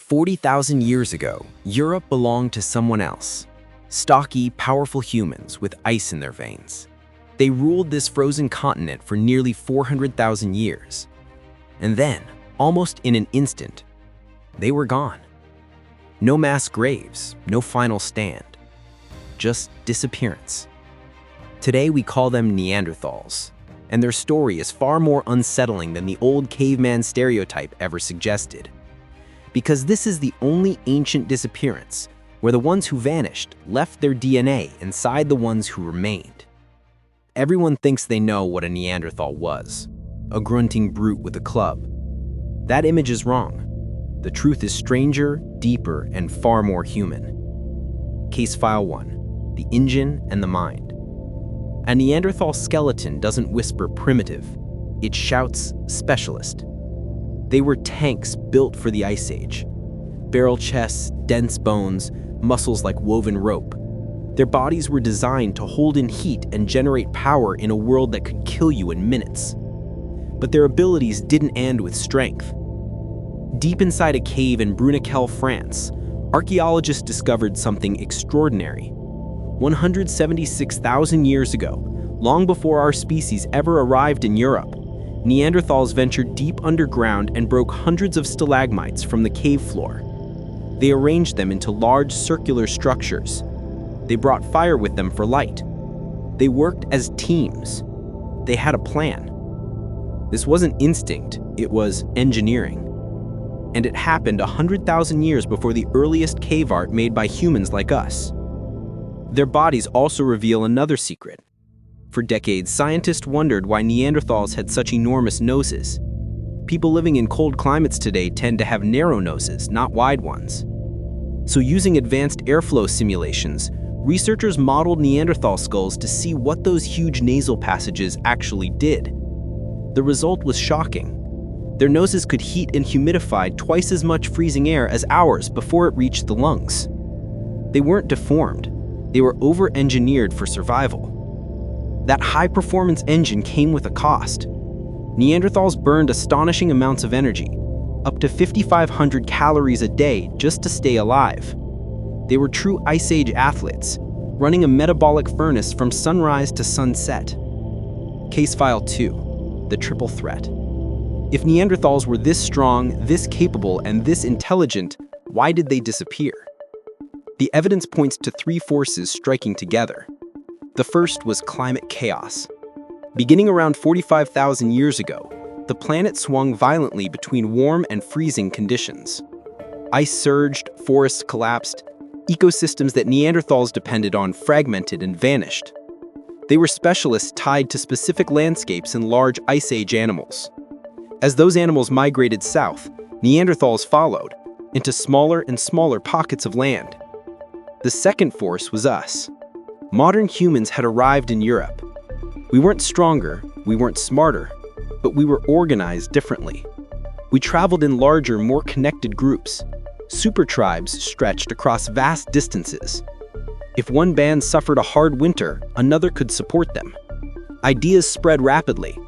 40,000 years ago, Europe belonged to someone else. Stocky, powerful humans with ice in their veins. They ruled this frozen continent for nearly 400,000 years. And then, almost in an instant, they were gone. No mass graves, no final stand. Just disappearance. Today we call them Neanderthals, and their story is far more unsettling than the old caveman stereotype ever suggested. Because this is the only ancient disappearance where the ones who vanished left their DNA inside the ones who remained. Everyone thinks they know what a Neanderthal was, a grunting brute with a club. That image is wrong. The truth is stranger, deeper, and far more human. Case File 1, the engine and the mind. A Neanderthal skeleton doesn't whisper primitive, it shouts specialist. They were tanks built for the Ice Age. Barrel chests, dense bones, muscles like woven rope. Their bodies were designed to hold in heat and generate power in a world that could kill you in minutes. But their abilities didn't end with strength. Deep inside a cave in Bruniquel, France, archaeologists discovered something extraordinary. 176,000 years ago, long before our species ever arrived in Europe, Neanderthals ventured deep underground and broke hundreds of stalagmites from the cave floor. They arranged them into large circular structures. They brought fire with them for light. They worked as teams. They had a plan. This wasn't instinct, it was engineering. And it happened 100,000 years before the earliest cave art made by humans like us. Their bodies also reveal another secret. For decades, scientists wondered why Neanderthals had such enormous noses. People living in cold climates today tend to have narrow noses, not wide ones. So using advanced airflow simulations, researchers modeled Neanderthal skulls to see what those huge nasal passages actually did. The result was shocking. Their noses could heat and humidify twice as much freezing air as ours before it reached the lungs. They weren't deformed. They were over-engineered for survival. That high-performance engine came with a cost. Neanderthals burned astonishing amounts of energy, up to 5,500 calories a day just to stay alive. They were true Ice Age athletes, running a metabolic furnace from sunrise to sunset. Case File 2, the triple threat. If Neanderthals were this strong, this capable, and this intelligent, why did they disappear? The evidence points to three forces striking together. The first was climate chaos. Beginning around 45,000 years ago, the planet swung violently between warm and freezing conditions. Ice surged, forests collapsed, ecosystems that Neanderthals depended on fragmented and vanished. They were specialists tied to specific landscapes and large Ice Age animals. As those animals migrated south, Neanderthals followed, into smaller and smaller pockets of land. The second force was us. Modern humans had arrived in Europe. We weren't stronger, we weren't smarter, but we were organized differently. We traveled in larger, more connected groups. Super tribes stretched across vast distances. If one band suffered a hard winter, another could support them. Ideas spread rapidly.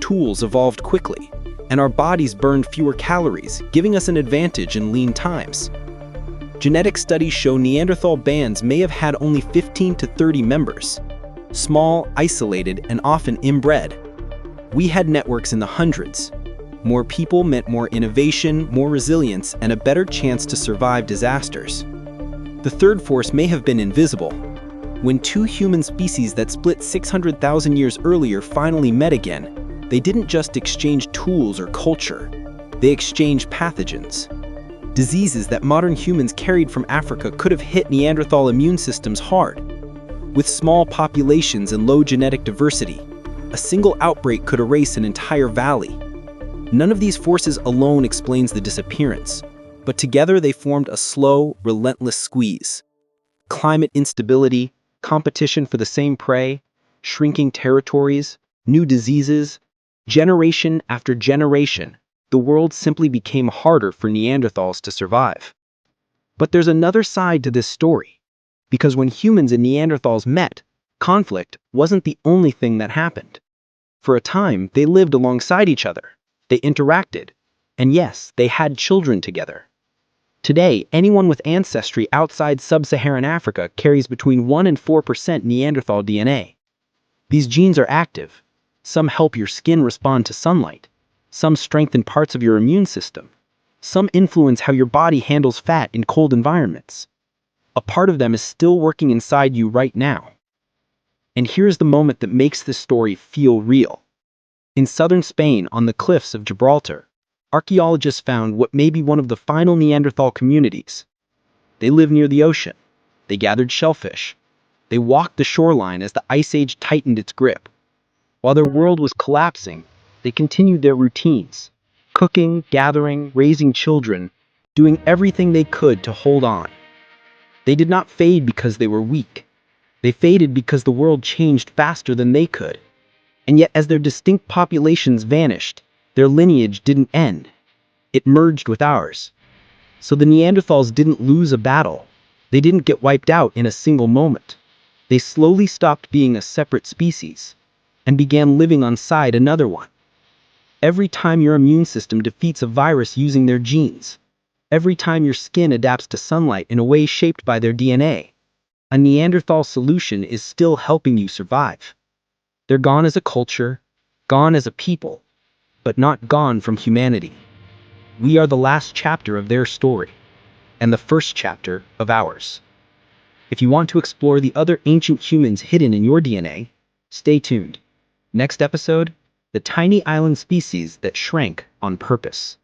Tools evolved quickly. And our bodies burned fewer calories, giving us an advantage in lean times. Genetic studies show Neanderthal bands may have had only 15 to 30 members. Small, isolated, and often inbred. We had networks in the hundreds. More people meant more innovation, more resilience, and a better chance to survive disasters. The third force may have been invisible. When two human species that split 600,000 years earlier finally met again, they didn't just exchange tools or culture. They exchanged pathogens. Diseases that modern humans carried from Africa could have hit Neanderthal immune systems hard. With small populations and low genetic diversity, a single outbreak could erase an entire valley. None of these forces alone explains the disappearance, but together they formed a slow, relentless squeeze. Climate instability, competition for the same prey, shrinking territories, new diseases, generation after generation, the world simply became harder for Neanderthals to survive. But there's another side to this story, because when humans and Neanderthals met, conflict wasn't the only thing that happened. For a time, they lived alongside each other. They interacted, and yes, they had children together. Today, anyone with ancestry outside sub-Saharan Africa carries between 1 and 4% Neanderthal DNA. These genes are active. Some help your skin respond to sunlight. Some strengthen parts of your immune system. Some influence how your body handles fat in cold environments. A part of them is still working inside you right now. And here's the moment that makes this story feel real. In southern Spain, on the cliffs of Gibraltar, archaeologists found what may be one of the final Neanderthal communities. They lived near the ocean. They gathered shellfish. They walked the shoreline as the Ice Age tightened its grip. While their world was collapsing, they continued their routines, cooking, gathering, raising children, doing everything they could to hold on. They did not fade because they were weak. They faded because the world changed faster than they could. And yet, as their distinct populations vanished, their lineage didn't end. It merged with ours. So the Neanderthals didn't lose a battle. They didn't get wiped out in a single moment. They slowly stopped being a separate species and began living alongside another one. Every time your immune system defeats a virus using their genes, every time your skin adapts to sunlight in a way shaped by their DNA, a Neanderthal solution is still helping you survive. They're gone as a culture, gone as a people, but not gone from humanity. We are the last chapter of their story, and the first chapter of ours. If you want to explore the other ancient humans hidden in your DNA, stay tuned. Next episode, the tiny island species that shrank on purpose.